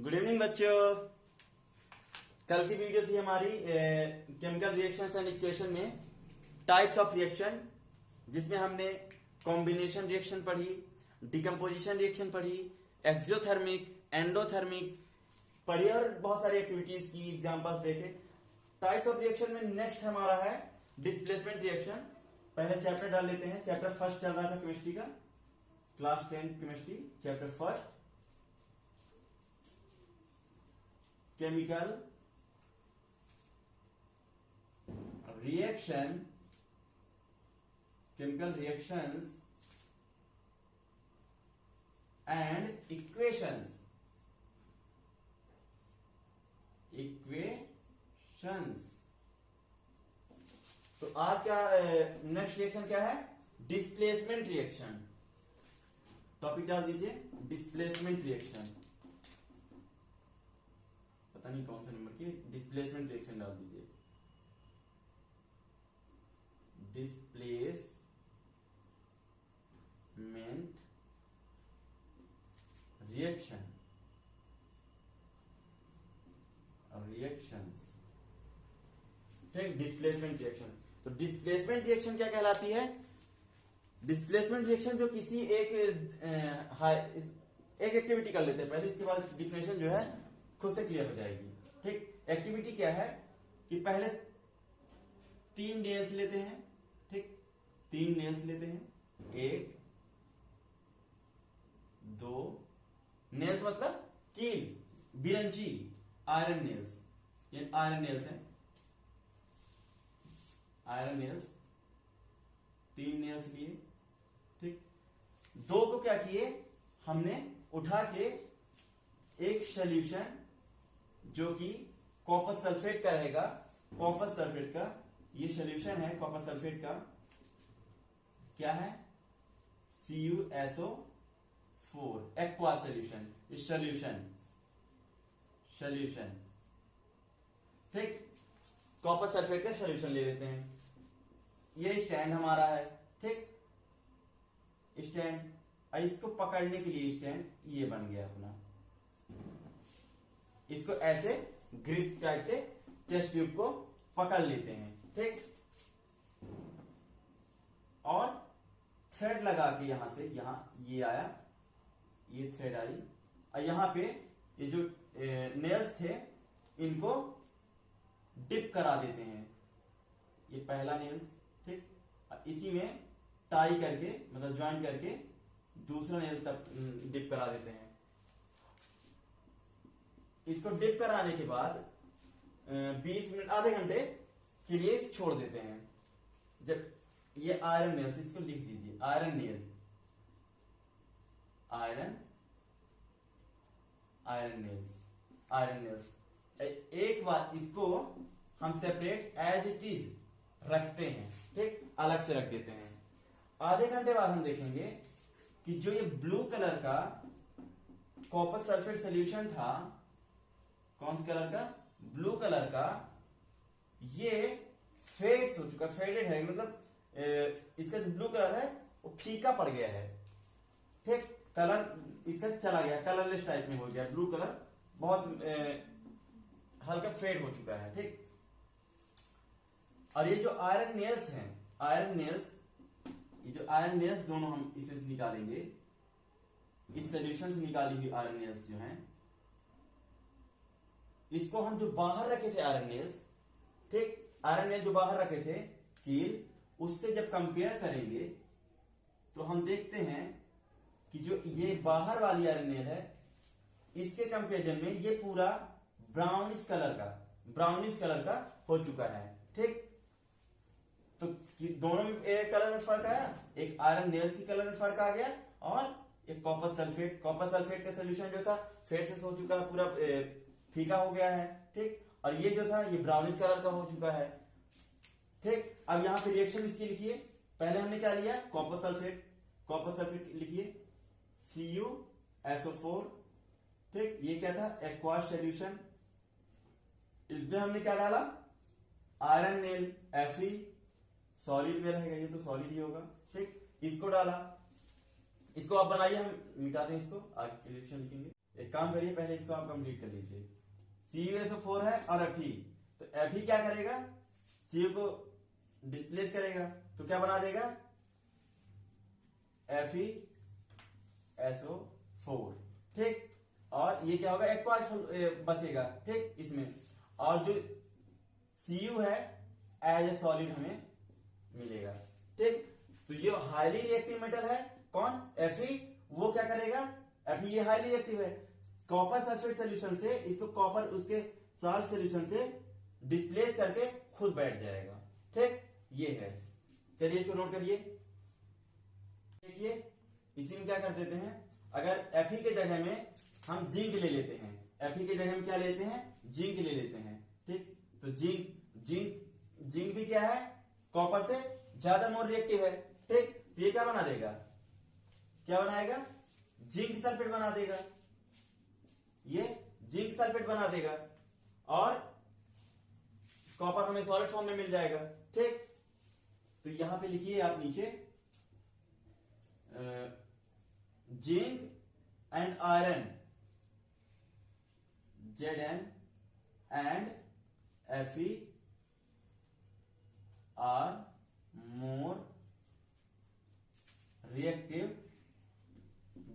Good evening बच्चों। कल की वीडियो थी हमारी केमिकल रिएक्शंस एंड इक्वेशन में टाइप्स ऑफ रिएक्शन, जिसमें हमने कॉम्बिनेशन रिएक्शन पढ़ी, डिकम्पोजिशन रिएक्शन पढ़ी, एक्सोथर्मिक, एंडोथर्मिक पढ़ी और बहुत सारी एक्टिविटीज की एग्जांपल्स देखे। टाइप्स ऑफ रिएक्शन में नेक्स्ट हमारा है डिस्प्लेसमेंट रिएक्शन। पहले चैप्टर डाल लेते हैं। चैप्टर फर्स्ट चल रहा था केमिस्ट्री का, class 10 chemistry, chapter first chemical reaction, chemical reactions and equations. तो आज का नेक्स्ट रिएक्शन क्या है? Displacement reaction. टॉपिक डाल दीजिए डिस्प्लेसमेंट रिएक्शन। पता नहीं कौन सा नंबर की, डिस्प्लेसमेंट रिएक्शन डाल दीजिए। डिस्प्लेसमेंट रिएक्शन, ठीक, डिस्प्लेसमेंट रिएक्शन। तो डिस्प्लेसमेंट रिएक्शन क्या कहलाती है? डिस्प्लेसमेंट रिएक्शन जो किसी एक एक्टिविटी कर लेते हैं पहले, इसके बाद डिफिनेशन जो है खुद से क्लियर हो जाएगी। ठीक, एक्टिविटी क्या है कि पहले 3 नेल्स लेते हैं। ठीक, 3 नेल्स लेते हैं, 1 2 नेल्स मतलब कील, बिरंची, आयरन नेल्स, ये आयरन नेल्स है, आयरन नेल्स। 3 नेल्स लिए। ठीक, 2 को क्या किए हमने, उठा के एक सॉल्यूशन जो कि कॉपर सल्फेट का रहेगा, कॉपर सल्फेट का ये सॉल्यूशन है, कॉपर सल्फेट का क्या है, CuSO4 एक्वा सॉल्यूशन, इस सॉल्यूशन ठीक, कॉपर सल्फेट का सॉल्यूशन ले लेते हैं। ये स्टैंड हमारा है। ठीक, स्टैंड, इसको पकड़ने के लिए स्टैंड ये बन गया अपना। इसको ऐसे ग्रिप टाइप से टेस्ट ट्यूब को पकड़ लेते हैं। ठीक, और थ्रेड लगा के यहां से, यहां ये आया, ये थ्रेड आई, और यहां पे ये जो नेल्स थे इनको डिप करा देते हैं। ये पहला नेल्स, ठीक, इसी में टाई करके मतलब ज्वाइन करके दूसरा नेल्स तक डिप करा देते हैं। इसको डिप कराने के बाद 20 मिनट, आधे घंटे के लिए छोड़ देते हैं। जब ये आयरन नेल्स, इसको लिख दीजिए आयरन नेल, आयरन नेल्स। एक बार इसको हम सेपरेट एज इट इज रखते हैं। ठीक, अलग से रख देते हैं। आधे घंटे बाद हम देखेंगे कि जो ये ब्लू कलर का कॉपर सल्फेट सॉल्यूशन था, कौन से कलर का? ब्लू कलर का, ये फेड हो चुका, फेडेड है, मतलब इसका जो ब्लू कलर है वो फीका पड़ गया है। ठीक, कलर इसका चला गया, कलरलेस टाइप में हो गया, ब्लू कलर बहुत हल्का फेड हो चुका है। ठीक, और ये जो आयरन नेल्स हैं, ये जो आयरन नेल्स दोनों हम इसमें से निकालेंगे, इस सोल्यूशन से निकाली हुई आयरन नेल्स जो हैं, इसको हम जो बाहर रखे थे आयरन नेल्स, ठीक, आयरन नेल जो बाहर रखे थे कील, उससे जब कंपेयर करेंगे तो हम देखते हैं कि जो ये बाहर वाली आयरन नेल है, इसके कंपेरिजन में ये पूरा ब्राउनिश कलर का हो चुका है। ठीक, तो दोनों में एक कलर में फर्क आया, एक आयरन नेल्स की कलर में फर्क आ गया, और एक कॉपर सल्फेट का सोल्यूशन जो था फेड से हो चुका है, पूरा फीका हो गया है। ठीक, और ये जो था ये ब्राउनिश कलर का हो चुका है। ठीक, अब यहां पे रिएक्शन इसकी लिखिए। पहले हमने क्या लिया? कॉपर सल्फेट लिखिए, CuSO4। ठीक, ये क्या था? Aqueous solution. इसमें हमने क्या डाला? आयरन नेल, Fe, सॉलिड में रहेगा, ये तो सॉलिड ही होगा। ठीक, इसको डाला, इसको आप बनाइए, हम मिटाते हैं इसको, आगे रिएक्शन लिखेंगे। एक काम करिए, पहले इसको आप कंप्लीट कर लीजिए। CuSO4 है और Fe, तो Fe क्या करेगा, Cu को डिस्प्लेस करेगा, तो क्या बना देगा, FeSO4, ठीक। और ये क्या होगा, एक्वास बचेगा, ठीक इसमें। और जो Cu है एज ए सॉलिड हमें मिलेगा, ठीक। तो ये हाईली रिएक्टिव मेटल है, कौन, Fe, वो क्या करेगा, Fe ये हाईली रिएक्टिव है, कॉपर सल्फेट सोल्यूशन से इसको कॉपर उसके सॉल्ट सोल्यूशन से डिस्प्लेस करके खुद बैठ जाएगा, ठीक, ये है। चलिए इसको नोट करिए। देखिए इसी में क्या कर देते हैं, अगर Fe के जगह में हम जिंक ले लेते हैं, Fe के जगह में क्या लेते हैं, जिंक ले लेते हैं, ठीक। तो जिंक भी क्या है, कॉपर से ज्यादा मोर रिएक्टिव है, ठीक। तो ये क्या बना देगा, क्या बनाएगा, जिंक सल्फेट बना देगा, ये जिंक सल्फेट बना देगा, और कॉपर हमें सॉलिड फॉर्म में मिल जाएगा, ठीक। तो यहां पे लिखिए आप नीचे, zinc and iron Zn and Fe are more reactive,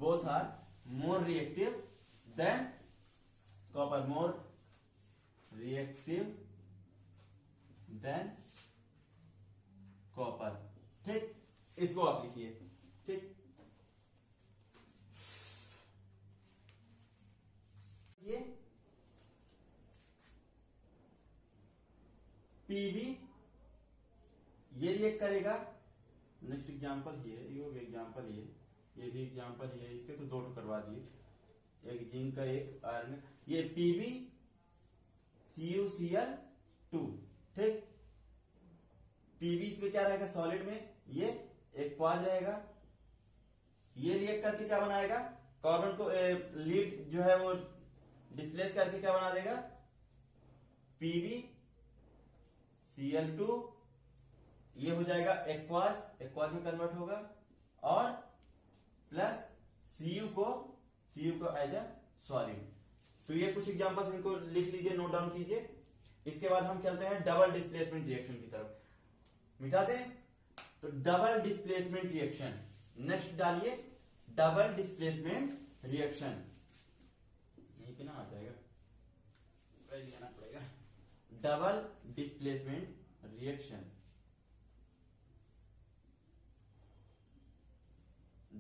both are more reactive than copper, more reactive than copper, ठीक। इसको आप लिखिए, ठीक। ये Pb ये रिएक्ट करेगा, नेक्स्ट एग्जांपल ये एग्जांपल ये भी एग्जांपल ही है इसके, तो दो टू करवा दिए, एक जिंक का एक आयरन, ये Pb CuCl2, ठीक। Pb इसमें क्या रहेगा, सॉलिड में ये एक क्वाज रहेगा, ये रिएक्ट करके क्या बनाएगा, कार्बन को लीड जो है वो डिस्प्लेस करके क्या बना देगा, PbCl2, ये हो जाएगा एक्वास में कन्वर्ट होगा, और प्लस Cu को एज अ सॉलिड। तो ये कुछ एग्जांपल्स इनको लिख लीजिए, नोट डाउन कीजिए। इसके बाद हम चलते हैं डबल डिस्प्लेसमेंट रिएक्शन की तरफ, मिटाते हैं। तो डबल डिस्प्लेसमेंट रिएक्शन, नेक्स्ट डालिए, डबल डिस्प्लेसमेंट रिएक्शन, यहीं पे ना आ जाएगा, लिखना पड़ेगा, double displacement reaction,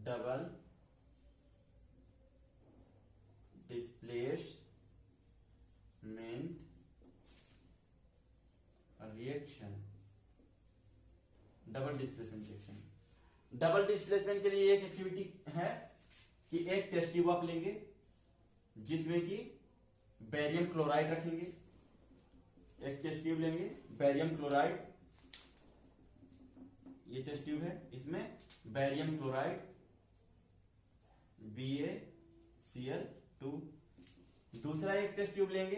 double displacement reaction, double displacement reaction. Double displacement के लिए एक एक्टिविटी है कि एक टेस्ट ट्यूब आप लेंगे जिसमें कि बेरियम क्लोराइड रखेंगे, एक टेस्ट ट्यूब लेंगे बेरियम क्लोराइड, ये टेस्ट ट्यूब है, इसमें बेरियम क्लोराइड BaCl2। दूसरा एक टेस्ट ट्यूब लेंगे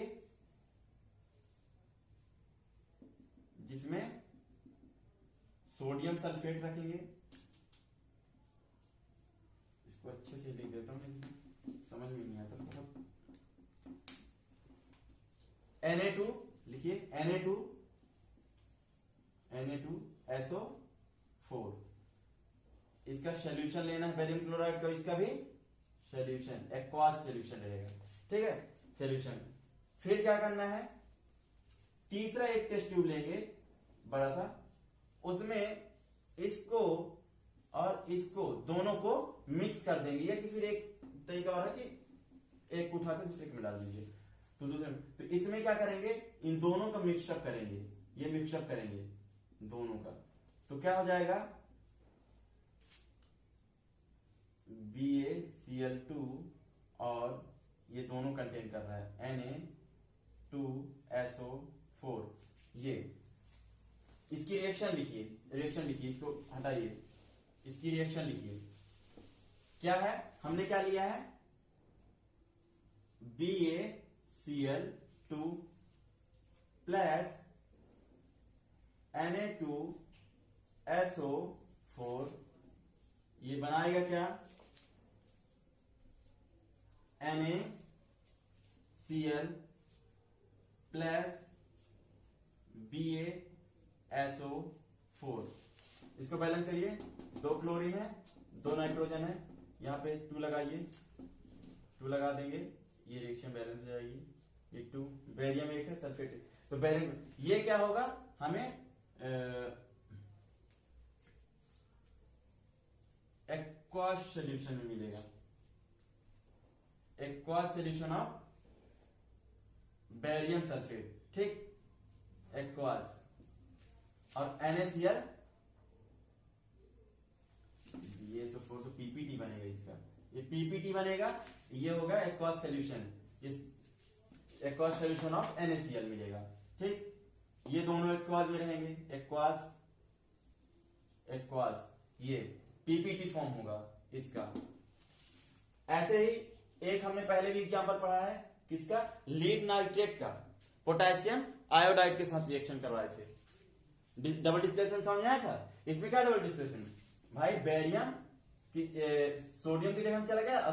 जिसमें सोडियम सल्फेट रखेंगे, इसको अच्छे से लिख देता हूं, समझ में नहीं आता मतलब, Na2 लिखिए, Na2SO4, इसका सोल्यूशन लेना है बेरियम क्लोराइड का, इसका भी सोल्यूशन एक्वास सोल्यूशन रहेगा, ठीक है, सोल्यूशन। फिर क्या करना है, तीसरा एक टेस्ट ट्यूब लेंगे बड़ा सा, उसमें इसको और इसको दोनों को मिक्स कर देंगे, या कि फिर एक तरीका और है कि एक उठा के दूसरे में डाल दीजिए, तो दूसरे में, तो इसमें क्या करेंगे, इन दोनों का मिक्सअप करेंगे, ये मिक्सअप करेंगे दोनों का, तो क्या हो जाएगा, BaCl2 और ये दोनों कंटेन कर रहा है Na2SO4, ये इसकी रिएक्शन लिखिए, इसको हटाइए, इसकी रिएक्शन लिखिए, क्या है, हमने क्या लिया है, BaCl2 प्लस Na2SO4, ये बनाएगा क्या, NaCl प्लस BaSO4। इसको बैलेंस करिए, 2 क्लोरीन है 2 नाइट्रोजन है, यहाँ पे 2 लगाइए, 2 लगा देंगे, ये रिएक्शन बैलेंस हो जाएगी। ये 2 बेरियम 1 है, सल्फेट है, तो बेरियम ये क्या होगा हमें एक्वास सोल्यूशन में मिलेगा, aqueous solution of barium sulphate, ठीक, एक्वास। और NaCl ये तो PPT बनेगा इसका, ये PPT बनेगा, ये होगा एक्वास सोल्यूशन, इस एक्वास सोल्यूशन ऑफ NaCl मिलेगा, ठीक। ये दोनों एक्वास में रहेंगे, एक्वास एक्वास, ये PPT फॉर्म होगा इसका। ऐसे ही एक हमने पहले भी एग्जांपल पढ़ा है किसका, लीड नाइट्रेट का, पोटेशियम आयोडाइड के साथ रिएक्शन करवाए थे, डबल डिस्प्लेसमेंट समझ आया था। इसमें क्या डबल डिस्प्लेसमेंट भाई, बेरियम की सोडियम की जगह में चला गया,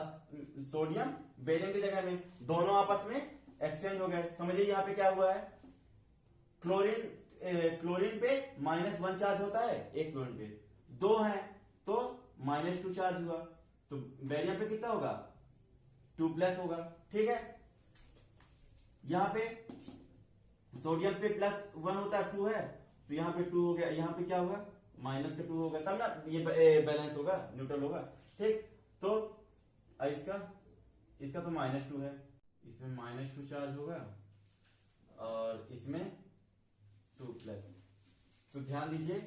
सोडियम बेरियम की जगह में, दोनों आपस में एक्सचेंज हो गए। समझिए यहाँ पे क्या हुआ है, क्लोरीन पे -1 चार्ज होता है, एक क्लोरीन पे 2 है तो -2 चार्ज हुआ, तो बेरियम पे कितना होगा 2+ होगा, ठीक है। यहां पे सोडियम पे +1 होता है, 2 है, तो यहाँ पे 2 हो गया, यहाँ पे क्या होगा -2 होगा, तब ना ये बैलेंस होगा, न्यूट्रल होगा, ठीक। तो इसका तो -2 है, इसमें -2 चार्ज होगा और इसमें 2+। तो ध्यान दीजिए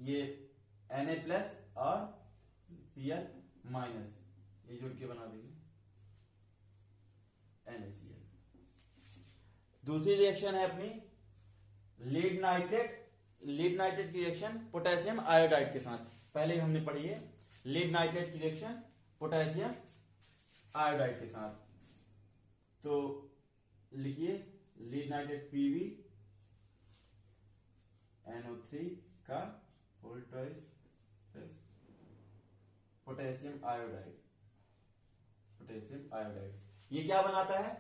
ये Na+ और Cl- ये जोड़ के बना देंगे NaCl। दूसरी रिएक्शन है अपनी लीड नाइट्रेट की रिएक्शन पोटेशियम आयोडाइड के साथ, पहले हमने पढ़ी है लीड नाइट्रेट की रिएक्शन पोटेशियम आयोडाइड के साथ। तो लिखिए लीड नाइट्रेट PbNO3 का whole twice plus potassium iodide, ये क्या बनाता है,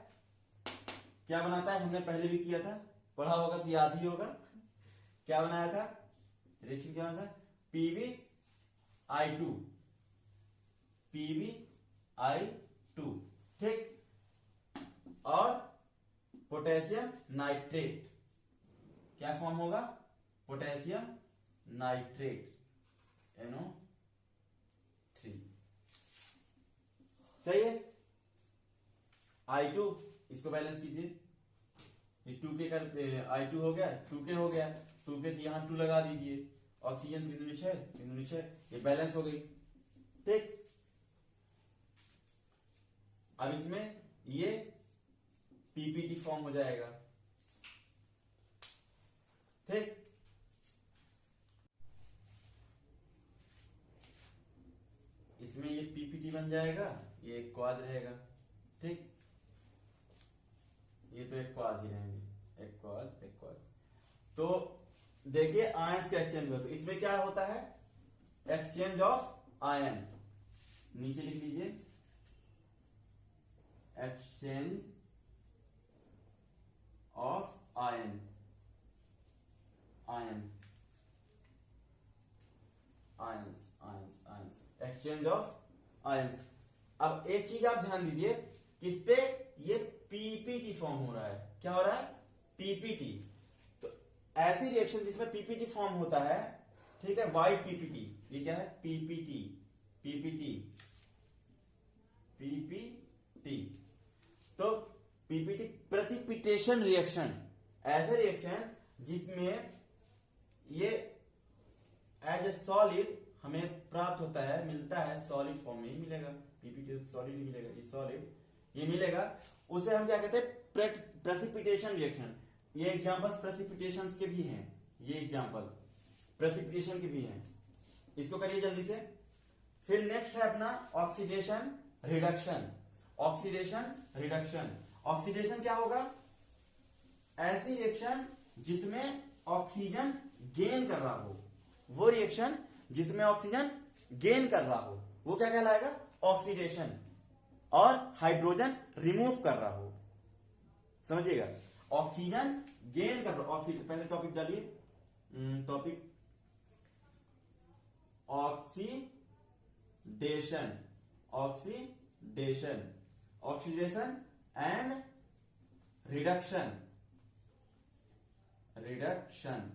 हमने पहले भी किया था, पढ़ा होगा तो याद ही होगा। क्या बनाया था, रिएक्शन क्या बना था, PbI2, ठीक, और पोटेशियम नाइट्रेट, क्या फॉर्म होगा, पोटेशियम नाइट्रेट NO3, सही है। I2 इसको बैलेंस कीजिए, ये 2K का I2 हो गया, 2K हो गया, 2K से यहां 2 लगा दीजिए, ऑक्सीजन 3 ये बैलेंस हो गई, ठीक। अब इसमें ये PPT फॉर्म हो जाएगा, ठीक। इसमें ये PPT बन जाएगा, ये एक क्वाड रहेगा, ठीक, ये तो एक क्वाड ही रहेंगे, एक क्वाड। तो देखिए आयंस का एक्सचेंज हुआ, तो इसमें क्या होता है, एक्सचेंज ऑफ आयन, नीचे लिख लीजिए exchange of ion, exchange of ions. अब एक चीज आप ध्यान दीजिए, किस पे, ये PPT फॉर्म हो रहा है, क्या हो रहा है, PPT। तो ऐसी रिएक्शन जिसमें PPT फॉर्म होता है, ठीक है, वाइट PPT, ये क्या है, PPT। तो PPT प्रेसिपिटेशन रिएक्शन, ऐसे रिएक्शन जिसमें ये एज ए सॉलिड हमें प्राप्त होता है, मिलता है, सॉलिड फॉर्म में ही मिलेगा, PPT सॉलिड ही मिलेगा, ये सॉलिड ये मिलेगा, उसे हम क्या कहते हैं, प्रेसिपिटेशन रिएक्शन। ये एग्जांपल्स प्रेसिपिटेशन के भी हैं, ये एग्जांपल प्रेसिपिटेशन के भी हैं, इसको करिए जल्दी से। फिर नेक्स्ट है अपना ऑक्सीडेशन रिडक्शन। ऑक्सीडेशन क्या होगा, ऐसी रिएक्शन जिसमें ऑक्सीजन गेन कर रहा हो, वो रिएक्शन जिसमें ऑक्सीजन गेन कर रहा हो वो क्या कहलाएगा, ऑक्सीडेशन और हाइड्रोजन रिमूव कर रहा हो, समझिएगा, ऑक्सीजन गेन कर रहा हो। ऑक्सीजन पहले टॉपिक डालिए, topic oxidation, oxidation, oxidation and reduction, reduction,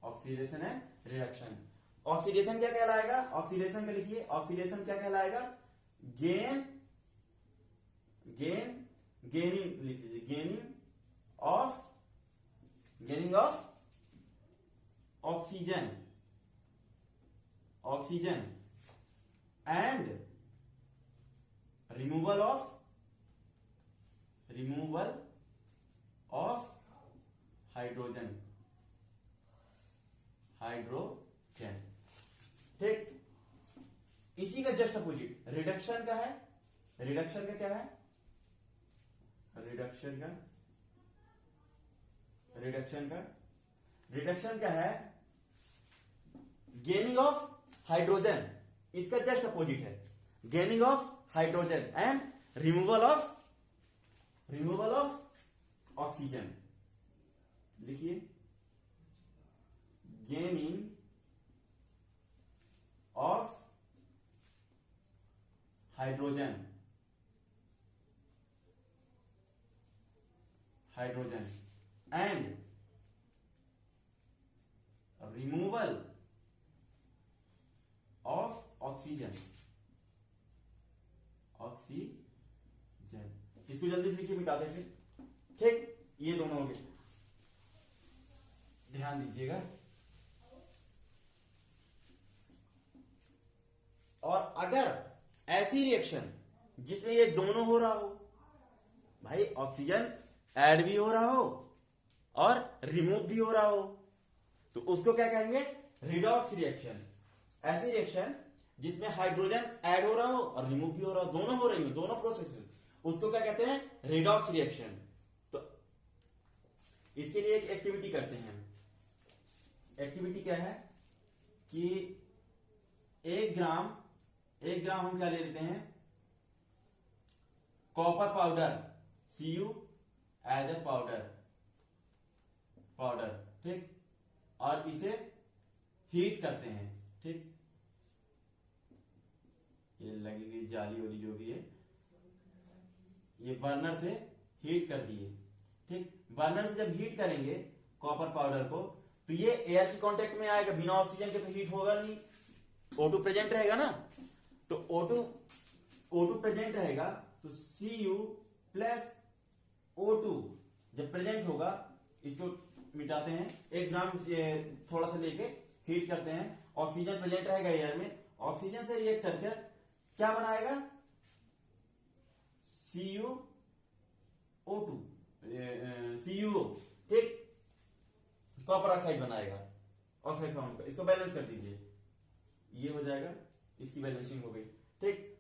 oxidation and reduction. Oxidation क्या कहलाएगा, ऑक्सीडेशन का लिखिए, ऑक्सीडेशन क्या कहलाएगा, गेन, गेनिंग लिख लीजिए, gaining of oxygen, oxygen and removal of hydrogen, ठीक। इसी का जस्ट अपोजिट रिडक्शन का है, रिडक्शन का क्या है, रिडक्शन का है गेनिंग ऑफ हाइड्रोजन, इसका जस्ट अपोजिट है gaining of hydrogen and removal of oxygen. लिखिए, gaining of hydrogen and removal of oxygen, इसको जल्दी से लिखिए, मिटा दें फिर, ठीक। ये दोनों हो गए, ध्यान दीजिएगा। और अगर ऐसी रिएक्शन जिसमें ये दोनों हो रहा हो, भाई ऑक्सीजन ऐड भी हो रहा हो और रिमूव भी हो रहा हो, तो उसको क्या कहेंगे, रिडॉक्स रिएक्शन। ऐसी रिएक्शन जिसमें हाइड्रोजन ऐड हो रहा हो और रिमूव भी हो रहा हो, दोनों हो रही हो, दोनों प्रोसेस, उसको क्या कहते हैं, रिडॉक्स रिएक्शन। तो इसके लिए एक एक्टिविटी करते हैं। एक्टिविटी क्या है कि 1 ग्राम हम क्या ले लेते हैं, copper powder, Cu as a powder, ठीक, और इसे हीट करते हैं, ठीक। ये लगी हुई जाली वाली जो भी है, ये बर्नर से हीट कर दिए, ठीक। बर्नर से जब हीट करेंगे कॉपर पाउडर को, तो ये एयर के कांटेक्ट में आएगा, बिना ऑक्सीजन के तो हीट होगा नहीं, O2 प्रेजेंट रहेगा ना, तो O2 प्रेजेंट रहेगा, तो Cu प्लस O2 जब प्रेजेंट होगा, इसको मिटाते हैं, 1 ग्राम थोड़ा सा लेके हीट करते हैं, ऑक्सीजन प्रेजेंट रहेगा एयर में, ऑक्सीजन से रिएक्ट करके क्या बनाएगा, CuO2, CuO, ठीक, कॉपर ऑक्साइड बनाएगा, ऑक्साइड फॉर्म का। इसको बैलेंस कर दीजिए, ये हो जाएगा, इसकी बैलेंसिंग हो गई, ठीक।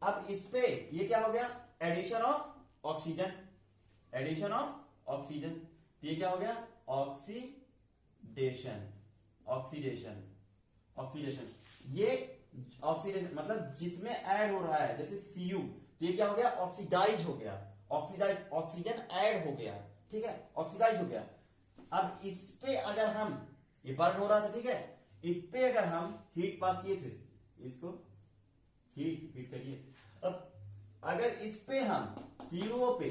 अब इस पे ये क्या हो गया, एडिशन ऑफ ऑक्सीजन, तो ये क्या हो गया, ऑक्सीडेशन। ये ऑक्सीडेशन मतलब जिसमें ऐड हो रहा है, जैसे Cu, तो ये क्या हो गया, ऑक्सीडाइज हो गया, ऑक्सीजन ऐड हो गया, ठीक है, ऑक्सीडाइज हो गया। अब इस पे अगर हम, ये बर्न हो रहा था, ठीक है, इस पे अगर हम हीट पास किए थे, इसको हीट करिए, अब अगर इस पे हम CuO पे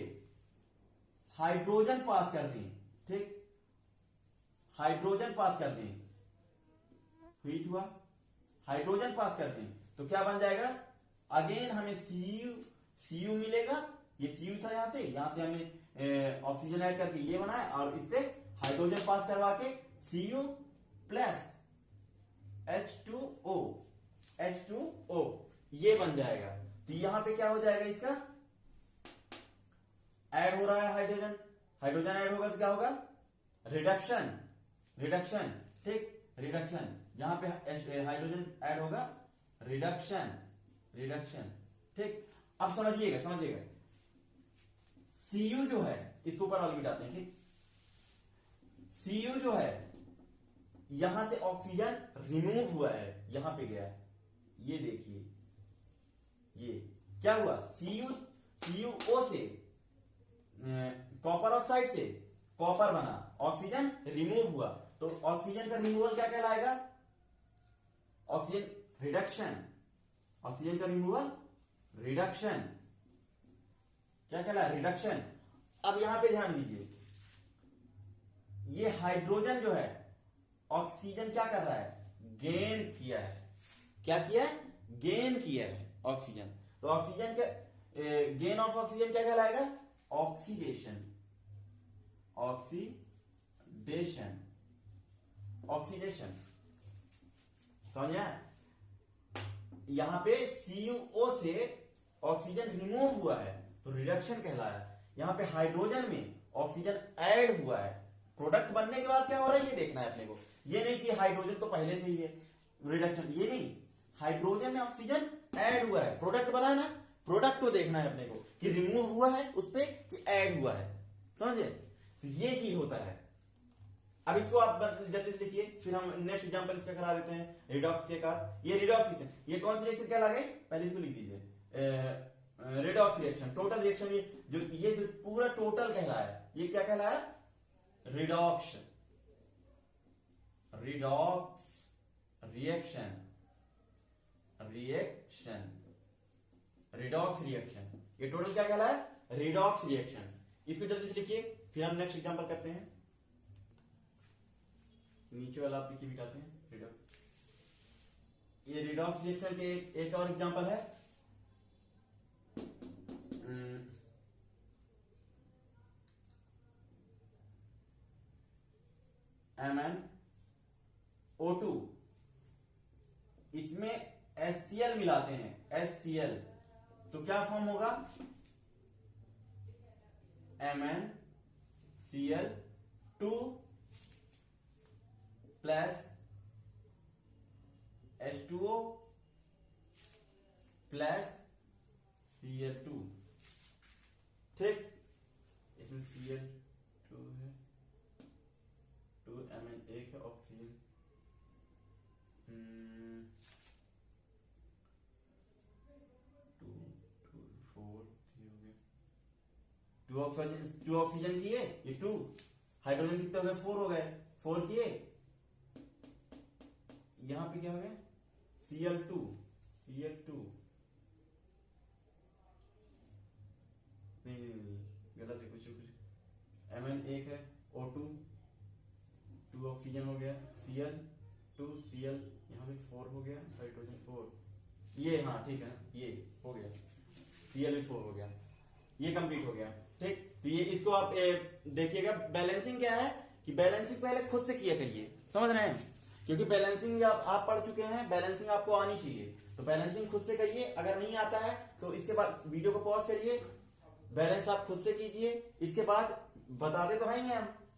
हाइड्रोजन पास कर दें, ठीक, हाइड्रोजन पास कर दें, हीट हुआ, हाइड्रोजन पास कर दें, तो क्या बन जाएगा, अगेन हमें Cu मिलेगा, ये Cu था, यहां से हमने ऑक्सीजन ऐड करके ये बनाया, और इस पे हाइड्रोजन पास करवा के Cu प्लस H2O ये बन जाएगा। तो यहां पे क्या हो जाएगा, इसका ऐड हो रहा है हाइड्रोजन ऐड होगा तो क्या होगा, रिडक्शन, ठीक, रिडक्शन, यहां पे हाइड्रोजन ऐड होगा, रिडक्शन, ठीक। अब समझिएगा, Cu जो है, इसको ऊपर वाले मिटाते हैं, ठीक, Cu जो है, यहां से ऑक्सीजन रिमूव हुआ है, यहां पे गया, ये देखिए, ये क्या हुआ, CuO से कॉपर ऑक्साइड से कॉपर बना, ऑक्सीजन रिमूव हुआ, तो ऑक्सीजन का रिमूवल क्या कहलाएगा, ऑक्सीजन रिडक्शन, ऑक्सीजन का रिमूवल रिडक्शन, क्या कहला रिडक्शन। अब यहां पे ध्यान दीजिए, ये हाइड्रोजन जो है ऑक्सीजन क्या कर रहा है, गेन किया है, क्या किया है, गेन किया है ऑक्सीजन, तो ऑक्सीजन का गेन ऑफ ऑक्सीजन क्या कहलाएगा, ऑक्सीडेशन, ऑक्सीडेशन, ऑक्सीडेशन, समझ। यहां पे CuO से ऑक्सीजन रिमूव हुआ है तो रिडक्शन कहलाया, यहां पे हाइड्रोजन में ऑक्सीजन ऐड हुआ है, प्रोडक्ट बनने के बाद क्या हो रहा है ये देखना है अपने को, ये नहीं कि हाइड्रोजन तो पहले से ही है रिडक्शन, ये नहीं, हाइड्रोजन में ऑक्सीजन ऐड हुआ है, प्रोडक्ट बना है ना, प्रोडक्ट को देखना है अपने को कि रिमूव हुआ है उस पे कि ऐड हुआ है, समझे, तो ये चीज होता है। अब इसको आप जल्दी से लिखिए, फिर हम नेक्स्ट एग्जांपल इसका करा देते हैं, रिडॉक्स के का, ये रिडॉक्स रिएक्शन, ये कौन सी रिएक्शन कहला गई, पहले इसको लिख दीजिए, रिडॉक्स रिएक्शन, टोटल रिएक्शन, ये जो पूरा टोटल कहलाया ये क्या कहलाया, redox, redox reaction, reaction, redox reaction, ये टोटल क्या कहलाया, रिडॉक्स रिएक्शन। इसको जल्दी से लिखिए, फिर हम नेक्स्ट एग्जांपल करते हैं, नीचे वाला आप लिखिए मिटाते हैं, रिडॉक्स, ये रिडॉक्स रिएक्शन के एक और एग्जांपल है, MnO2, इसमें HCl मिलाते हैं, HCl, तो क्या फॉर्म होगा, MnCl2 plus H2O plus Cl2, ठीक, इसमें Cl2 है, 2Mn एक है ऑक्सीजन, 2 ऑक्सीजन किए, ये 2 हाइड्रोजन कितने हो गए, 4 हो गए, 4 किए, यहां पे क्या हो गया, Cl2, नहीं गलत है, कुछ Mn एक है, O2, 2 ऑक्सीजन हो गया, Cl2 Cl, यहां पे 4 हो गया, हाइड्रोजन 4, ये हाँ ठीक है, ये हो गया, Cl4 हो गया, ये कंप्लीट हो गया, ठीक। तो ये इसको आप देखिएगा, बैलेंसिंग क्या है कि बैलेंसिंग पहले खुद से किया करिए, समझ रहे हैं, क्योंकि बैलेंसिंग आप पढ़ चुके हैं, बैलेंसिंग आपको आनी चाहिए, तो बैलेंसिंग खुद से करिए, अगर नहीं आता है तो इसके बाद वीडियो को पॉज करिए, बैलेंस आप खुद से कीजिए, इसके बाद बताते तो हैं ही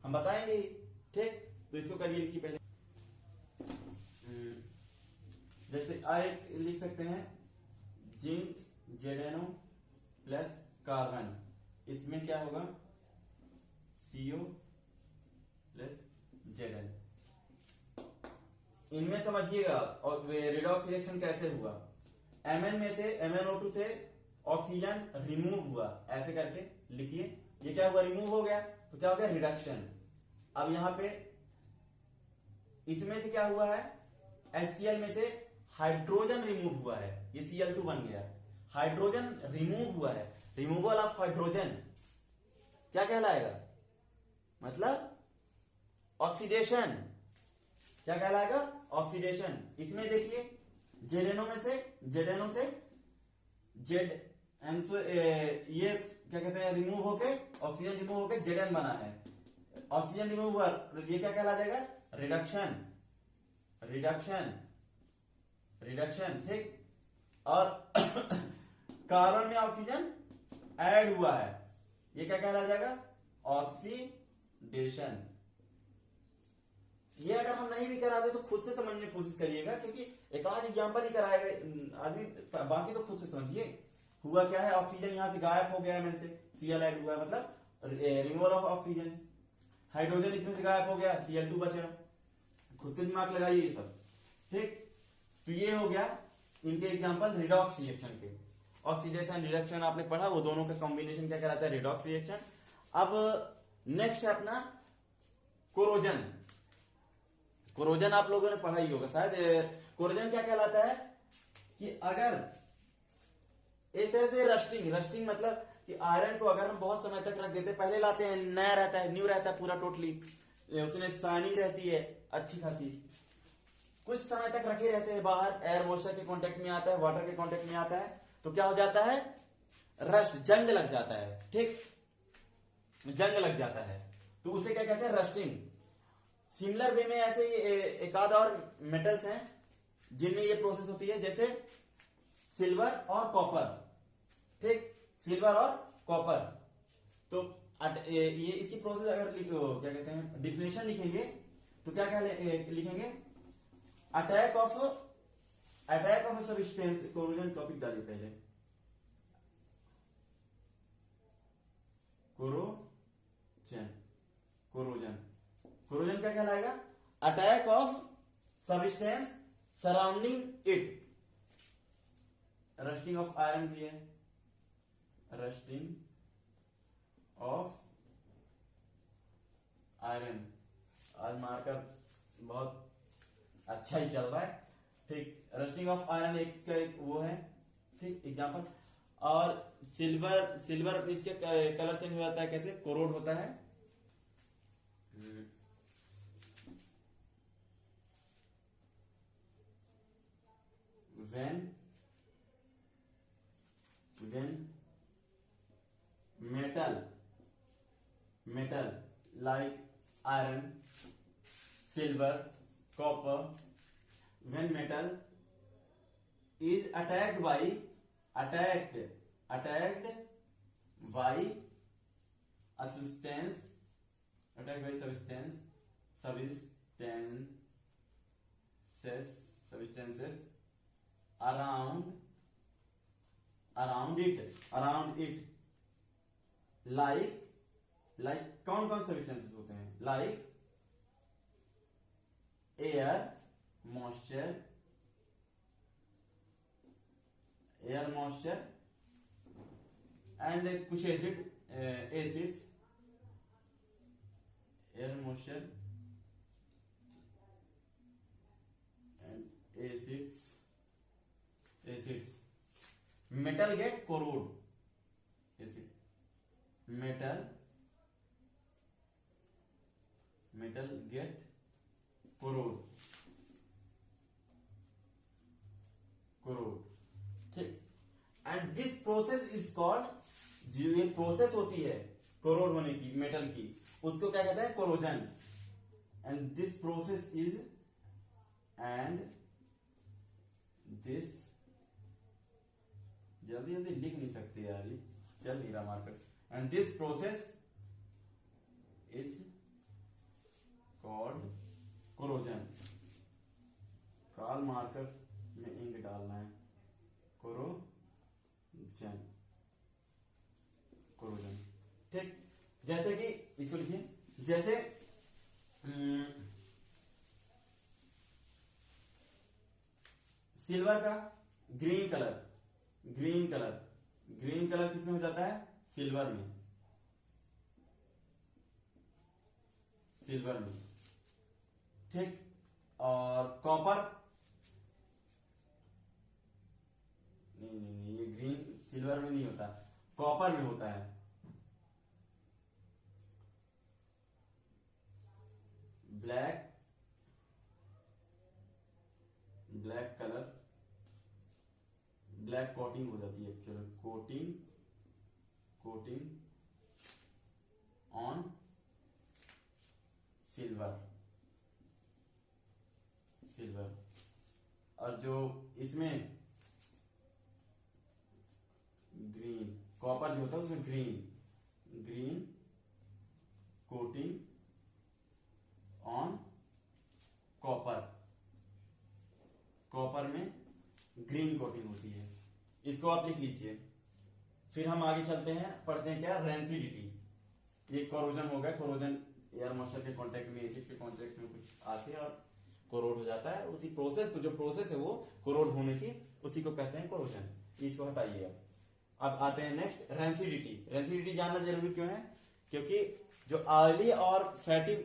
हम बताएंगे ही, ठीक। तो इसको करिए, लिखिए पहले, जैसे आई लिख सकते हैं, जिंक ZnO प्लस कार्बन, इसमें क्या होगा, CO प्लस Zn, इनमें समझिएगा और रिडॉक्स रिएक्शन कैसे हुआ, Mn में से MnO2 से ऑक्सीजन रिमूव हुआ, ऐसे करके लिखिए, ये क्या हुआ, रिमूव हो गया, तो क्या हो गया, रिडक्शन। अब यहां पे इसमें से क्या हुआ है, HCl में से हाइड्रोजन रिमूव हुआ है, ये Cl2 बन गया, हाइड्रोजन रिमूव हुआ है, रिमूवल ऑफ हाइड्रोजन क्या कहलाएगा, मतलब ऑक्सीडेशन, क्या कहलाएगा, ऑक्सीडेशन। इसमें देखिए ZnO से ये क्या कहते हैं, रिमूव होके ऑक्सीजन रिमूव होके Zn बना है, ऑक्सीजन रिमूव हुआ, ये क्या कहला जाएगा, रिडक्शन, ठीक। और कार्बन में ऑक्सीजन ऐड हुआ है, ये क्या कहला जाएगा, ऑक्सीडेशन। ये अगर हम नहीं भी कराते तो खुद से समझने की कोशिश करिएगा, क्योंकि एक आध एग्जांपल ही कराएगा आदमी, बाकी तो खुद से समझिए। हुआ क्या है, ऑक्सीजन यहां से गायब हो गया, में से Cl ऐड हुआ है, मतलब रिमूवल ऑफ ऑक्सीजन, हाइड्रोजन इसमें से गायब हो गया, Cl2 बचा, खुद से दिमाग लगाइए ये सब, ठीक। तो ये हो गया इनके एग्जांपल रिडॉक्स रिएक्शन के। ऑक्सीडेशन रिडक्शन आपने पढ़ा, वो दोनों का कॉम्बिनेशन क्या कहलाता है, रिडॉक्स रिएक्शन। अब नेक्स्ट है अपना कोरोजन। कोरोजन आप लोगों ने पढ़ा ही होगा शायद। कोरोजन क्या कहलाता है कि अगर एक तरह से रस्टिंग, रस्टिंग मतलब कि आयरन को अगर हम बहुत समय तक रख देते, पहले लाते हैं नया रहता है, न्यू रहता है पूरा टोटली, उसमें शाइनिंग रहती है अच्छी खासी, कुछ समय तक रखे रहते हैं बाहर, एयर मॉइस्चर के कांटेक्ट में आता है, वाटर के कांटेक्ट में आता है, तो क्या हो जाता है, रस्ट, जंग लग जाता है। ठीक, जंग लग जाता है, तो उसे क्या कहते हैं, रस्टिंग। सिमिलर वे में ऐसे एक आध और मेटल्स हैं जिनमें ये प्रोसेस होती है, जैसे सिल्वर और कॉपर। ठीक, सिल्वर और कॉपर। तो ये इसकी प्रोसेस अगर क्या कहते हैं डिफिनेशन लिखेंगे तो क्या क्या लिखेंगे, attack of substance. Corrosion topic डालिए पहले, कोरोजन। कोरोजन कोरोजन क्या कहलाएगा, attack of substance surrounding it. Rusting of iron भी है, रस्टिंग ऑफ आयरन। आज मार्कर बहुत अच्छा ही चल रहा है। ठीक, रस्टिंग ऑफ आयरन एक इसका एक वो है, ठीक, एग्जांपल। और सिल्वर, सिल्वर इसके कलर चेंज हो जाता है कैसे, कोरोड होता है। when metal like iron, silver, copper, when metal is attacked by a substance, substances around it, like कौन कौन सब्सटेंसेस होते हैं, like air moisture and कुछ acids, air moisture and acids, metal get corrode, acid, metal get corrode, ठीक। And this process is called, जो ये process होती है कोरोड होने की मेटल की, उसको क्या कहते हैं, corrosion. And this process is, and this, जल्दी जल्दी लिख नहीं सकते यार, ये चल नहीं रहा marker. And this process is called corrosion. काल मार्कर में इंक डालना है, कोरोजन, कोरोजन। ठीक, जैसे कि इसको लिखिए, जैसे सिल्वर का ग्रीन कलर किसमें हो जाता है, सिल्वर में, ठीक। और कॉपर, नहीं, ये ग्रीन सिल्वर में नहीं होता, कॉपर में होता है। ब्लैक कलर, ब्लैक कोटिंग हो जाती है, चलो कोटिंग ऑन सिल्वर। और जो इसमें ग्रीन, कॉपर जो होता है उसमें ग्रीन कोटिंग ऑन कॉपर में ग्रीन कोटिंग होती है, इसको आप लिख लीजिए। फिर हम आगे चलते हैं, पढ़ते हैं क्या, रेंसिडिटी। ये कोरोजन हो गया, कोरोजन एयर मॉइस्चर के कांटेक्ट में, एसिड के कांटेक्ट में कुछ आते हैं और कोरोड हो जाता है। उसी प्रोसेस को, जो प्रोसेस है वो कोरोड होने की, उसी को कहते हैं कोरोजन। इसको हटाइए आप। अब आते हैं नेक्स्ट रेंसिडिटी। रेंसिडिटी जानना जरूरी क्यों है? क्योंकि जो ऑयली और फैटी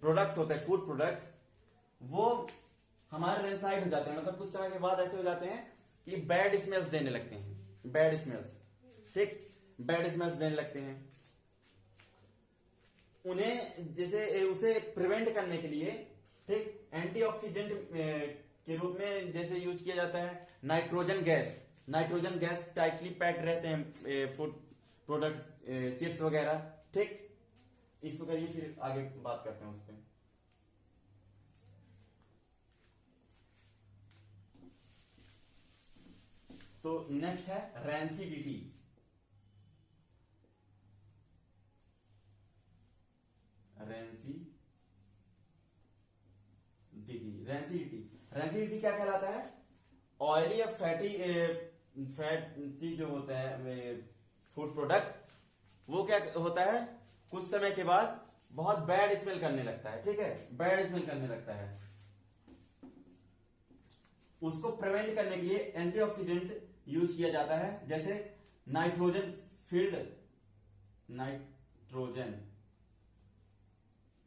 प्रोडक्ट्स होते हैं, फूड प्रोडक्ट्स, वो हमारे रेंसाइड हो जाते हैं, मतलब कुछ समय के बाद ऐसे हो जाते हैं कि बैड स्मेल्स देने लगते हैं, बैड स्मेल्स, ठीक, बैड स्मेल्स देने लगते हैं। उन्हें जैसे उसे प्रिवेंट करने के लिए, ठीक, एंटीऑक्सीडेंट के रूप में जैसे यूज किया जाता है nitrogen gas. Nitrogen gas tightly packed रहते हैं फूड प्रोडक्ट्स, चिप्स वगैरह, ठीक। इस पर करिए, फिर आगे बात करते हैं उस पर। तो नेक्स्ट है रेंसिडिटी। रेंसिडिटी रेंसिडिटी क्या कहलाता है? ऑयली या फैटी जो होता है फूड प्रोडक्ट, वो क्या होता है, कुछ समय के बाद बहुत बैड स्मेल करने लगता है, ठीक है, बैड स्मेल करने लगता है। उसको प्रिवेंट करने के लिए एंटीऑक्सीडेंट यूज किया जाता है, जैसे nitrogen field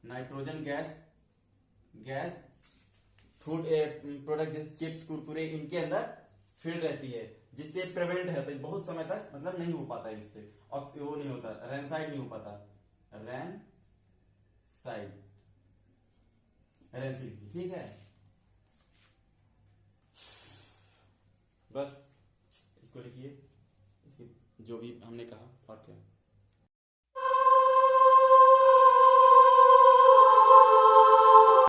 nitrogen gas food product जैसे चिप्स, कुरकुरे, इनके अंदर फील्ड रहती है, जिससे प्रिवेंट है, तो बहुत समय तक मतलब नहीं हो पाता है, इससे वो नहीं होता, रेंसाइड नहीं हो पाता, रेंसिडिटी, ठीक है। बस इसको लिखिए, इसके जो भी हमने कहा, और क्या।